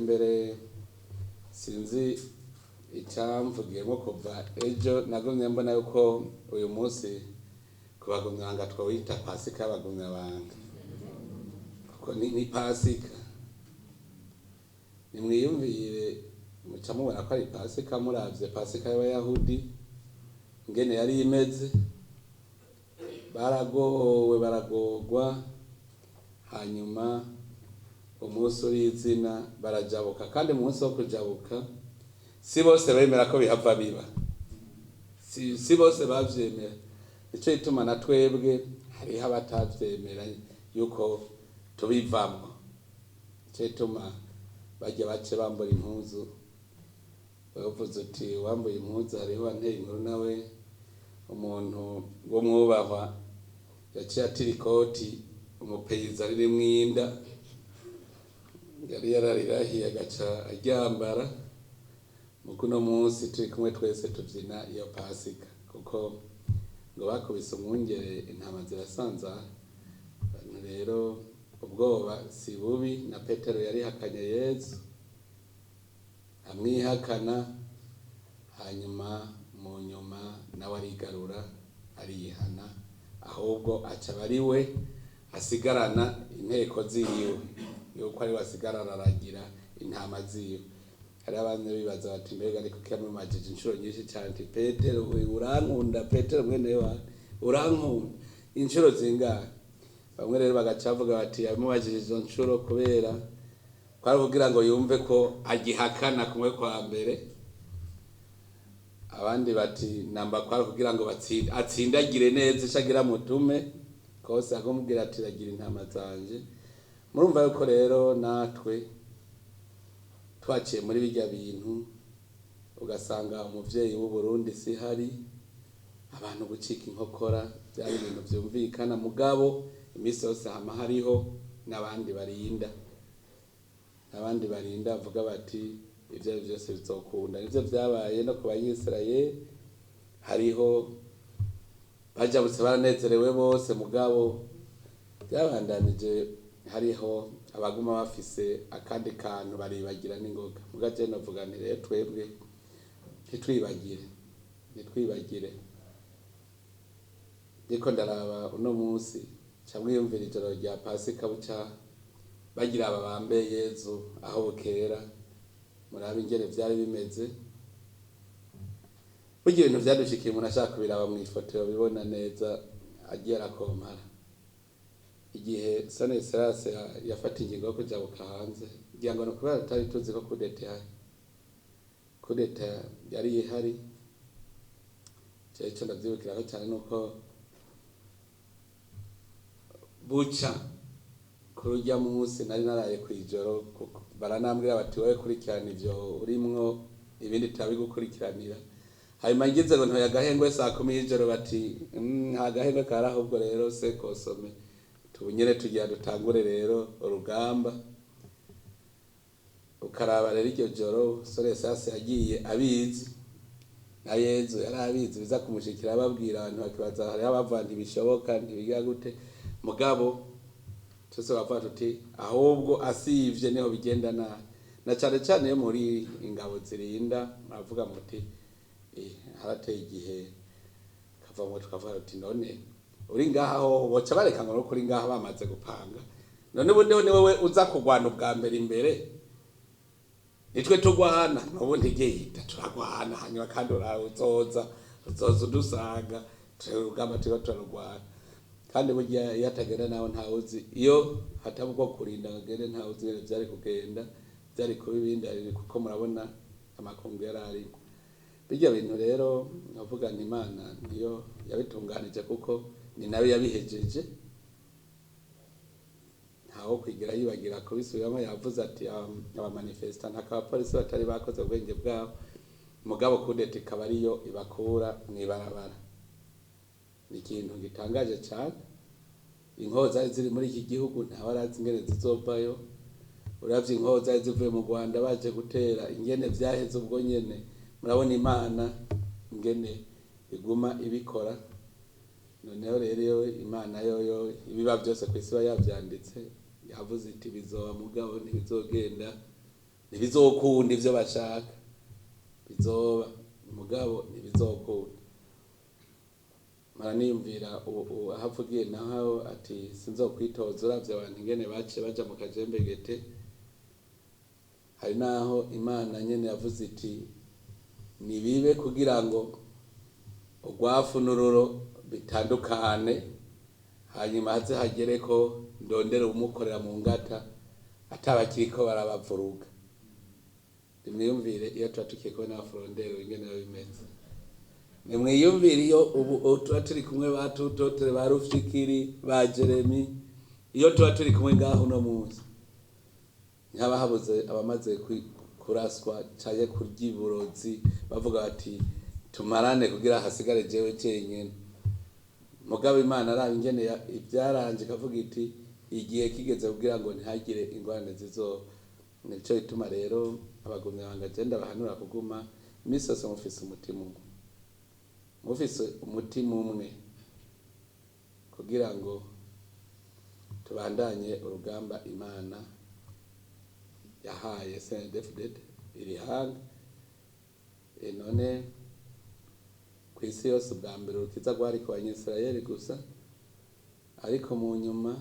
mbere sinzi icyamvugiyemo kuva ejo nagumye mbona yuko uyu munsi kubagumyabanga twawita Pasika y'abagumyabanga kuko ni Pasika nimwiyumvire muca mubona ko ari Pasika muravye Pasika y'abayahudi ngene yari imeze baragowe baragogwa hanyuma umusi w'izina barajabuka kandi umunsi wo kujabuka si bose bemera ko bihava biba, si bose bavyemera. Nico gituma na twebwe hariho abatavyemera yuko tubivamwo. Nico gituma bajya bace bambura impuzu, bavuze uti wambuye impuzu hariho anteye inkuru nawe umuntu wo mwubahwa yaciye atira ikoti umupeyiza ririmwo inda yari yararirahiye agaca aryambara. Mukuno munsi turi kumwe twese tuvyina iyo Pasika kuko ngo bakubise umwungere intama zirasanzara. Rero ubwoba si bubi, na Petero yari hakanye Yesu amwihakana, hanyuma mu nyuma nawe arigarura arihana, ahubwo aca bari we asigarana inteko ziwe, yuko ari wasigarana aragira intama ziwe. Hari abantu bibaza bati mbega ariko kyamumajije inshuro nyinshi cyane ati Petero urankunda, Petero mwene wa urankunda inshuro zingahe? Bamwe rero bagacavuga bati yamubajije izo nshuro kubera kwari kugira ngo yumve ko agihakana kumwe kwa mbere. Abandi bati namba kwari kugira ngo atsindagire neza ishagira mutume kose akamubwira ati ragira intama zanje. Murumva yuko rero natwe twaciye muri bijya bintu, ugasanga umuvyeyi w'Uburundi si hari, abantu gucika inkokora byari ibintu byumvikana, mugabo imisi yose hama hariho n'abandi barinda avuga bati ivyo byose bizokunda. Nivyo byabaye no ku Bayisirayeli, hariho bajabutse baranezerewe bose, mugabo byabandanije hariho abaguma bafise akandi kantu baribagira n'ingoga. Mugaje navuga nti rero twebwe ntitwibagire. Ndiko ndaraba uno munsi camwiyumvira ijoro rya Pasika buca bagira ababambe Yezu aho bukera, murabe ingene vyari bimeze. Burya ibintu vyadushikiye umuntu ashaka kubiraba mw'ifoto bibona neza agiye arakompara. Igihe Saneserase yafata ingingo yo kujabuka hanze, ngira ngo no kubera tutari tuzi ko kudeta yari ihari. Cyo ndavyibukiraho cyane nuko buca kurujya munsi nari naraye kwijoro, baranambwira bati wowe kurikirana ivyo urimwo ibindi turabigukurikiranira. Hanyuma ngize ngo ntoya gahengwe saa 10 y'ijoro bati nta gahengwe kari ahubwo rero se kosome tubunyere tugira dutangure rero urugamba. Ukaraba rero iryo joro Saneserase yagiye abizi na Yezu yari abizi biza kumushikira, ababwira abantu bakibaza hari abavana ibishoboka ntibiga gute, mugabo twese bavuga tuti ahubwo asivye niho bigenda na cyane cyane yo muri ingabo zirinda. Muravuga muti harateye igihe kava mu tukavuga tuti none uri ngaha ho boca bareka ngo kuri ngaha bamaze gupanga, none ubundi ni wewe uza kugwana ubwa mbere imbere, nitwe tugwana n'ubundi gihita turagwana, hanyuma kandi uzoza udusanga turugamba turarwana. Kandi burya yatagenda nawe ntawuzi, iyo hatabwo kurinda ngagende ntawuzi ngene byari kugenda, byari kuba ibindi kuko murabona amakungu yarari. Bijya bintu rero navuga nti Imana niyo yabitunganije kuko ni nawe yabihejeje, ntawo kwigira yibagira kubisubiramo. Yavuze ati abamanifestant akabapolisi batari bakoze ubwenge bwabo, mugabo kudeta ikaba ariyo ibakura mwibarabara. Ni ikintu gitangaje cyane. Inkoza ziri muri iki gihugu ntawarazi ingene zizovayo. Uravye inkoza zivuye mu Rwanda baje gutera ingene vyaheze ubwo nyene. Murabona Imana ingene iguma ibikora. Noneho rero Imana yoyo ibiba byose kwisi yavyanditse, yavuze iti bizoba mugabo ntibizogenda, ntibizokunda ivyo bashaka, bizoba mugabo ntibizokunda. Maraniyumvira ahavugiye naho ati sinzokwitoza. Uravye abantu ingene bace baja mu kajembegete, hari naho Imana nyene yavuze iti nibibe kugira ngo urwafu n'ururo bitandukane, hanyuma haze hagere ko ndondera umukorera mu ngata atabakiriko barabavuruga. nimwiyumvire iyo tuba tugiye kubona abafurondero ingene biba bimeze, nimwiyumvire iyo ubu tuba turi kumwe ba Tutotere, ba Rufikiri, ba Jeremi, iyo tuba turi kumwe ngaho uno munsi ntihaba habuze abamaze kuraswa canke kurya iburozi bavuga bati tumarane kugira hasigare jewe jenyene. Mugabo Imana araba ingene ivyaranje ikavuga iti igihe kigeze kugira ngo ntihagire ingorane zizoba. Nico gituma rero abagumyabanga agenda bahanura kuguma imisi yose mufise umutima umwe, mufise umutima umwe kugira ngo tubandanye urugamba Imana yahaye Cndd-Fdd iri hanga. None kw'isi yose ubwa mbere urukiza rwari ku Banyisirayeli gusa, ariko mu nyuma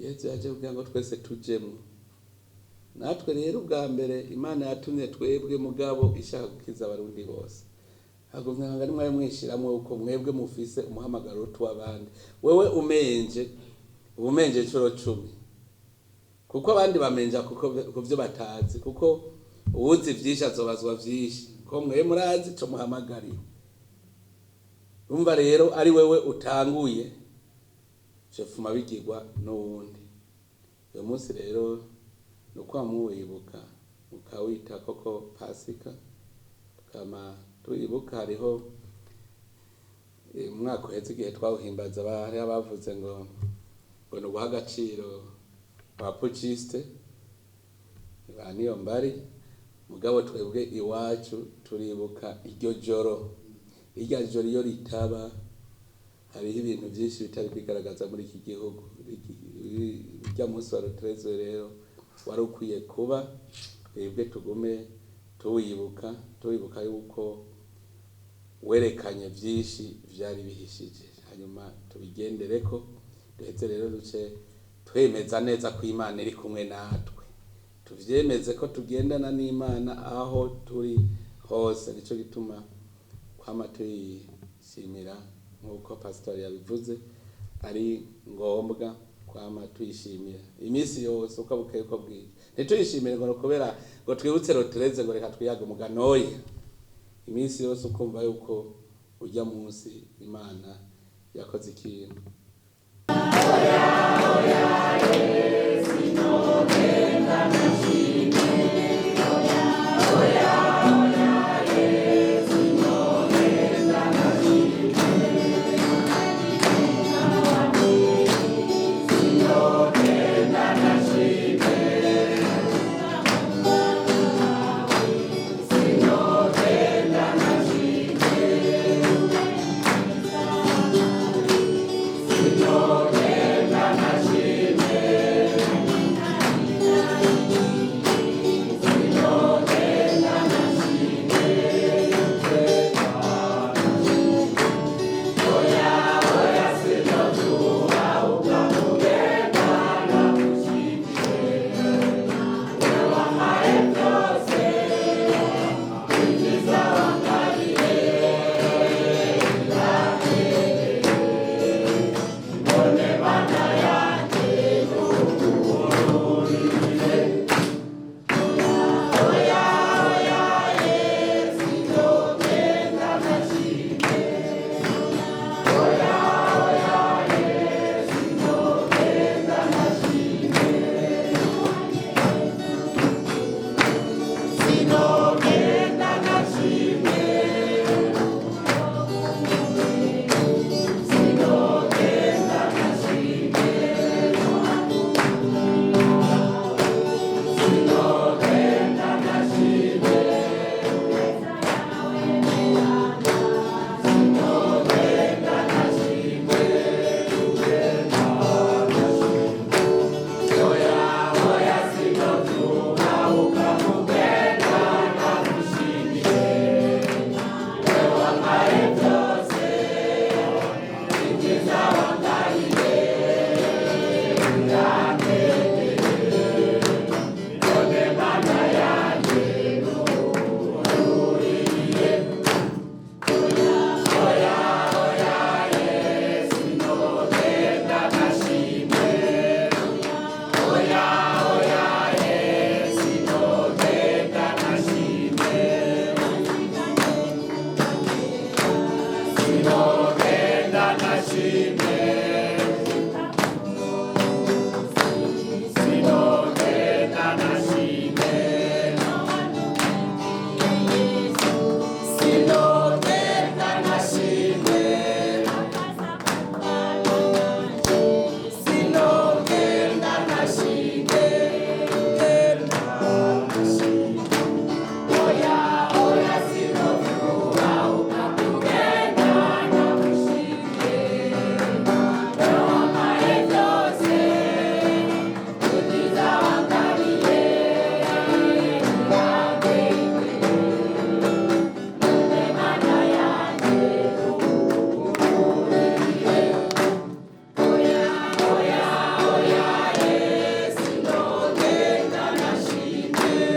Yesu yaje kugira ngo twese tujemwo. Natwe rero ubwa mbere Imana yatumye twebwe mugabo ishaka gukiza abarundi bose. Hagumyanga ni mwaye mwishiramwe uko mwebwe mufise umuhamagaro w'abandi. Wewe ubumenje curo 10. Kuko abandi bamenja kuvyo batazi, kuko uwuzi vyinshi azobazwa vyinshi, ko mwe murazi co muhamagariwe. Urumva rero ari wewe utanguye cefuma bigirwa n'uwundi. Uyu munsi rero nuko muwibuka ukawita koko Pasika, tukama tuyibuka. Hariho umwaka uheze igihe twawuhimbaza bari abavuze ngo nuguha agaciro abapukiste baniyo mbari, mugabo twebwe iwacu turibuka iryo joro. Irya joro iyo ritaba hariho ibintu byinshi bitari kwigaragaza muri iki gihugu. Irya munsi wa Ruterezo rero wari ukwiye kuba twebwe tugume tuwibuka yuko werekanye byinshi vyari bihishije, hanyuma tubigendereko. Duheze rero duce twemeza neza ko Imana iri kumwe natwe, tuvyemeze ko tugendana n'Imana aho turi hose. Nico gituma kwama tuyishimira nk'uko pastor yabivuze, ari ngombwa kwama tuyishimira imisi yose uko bukeye ko bwije. Ntituyishimire ngo kubera ngo twibutse Rutereze ngo reka twiyaga umuganoye. Imisi yose ukumva yuko ujya munsi Imana yakoze ikintu.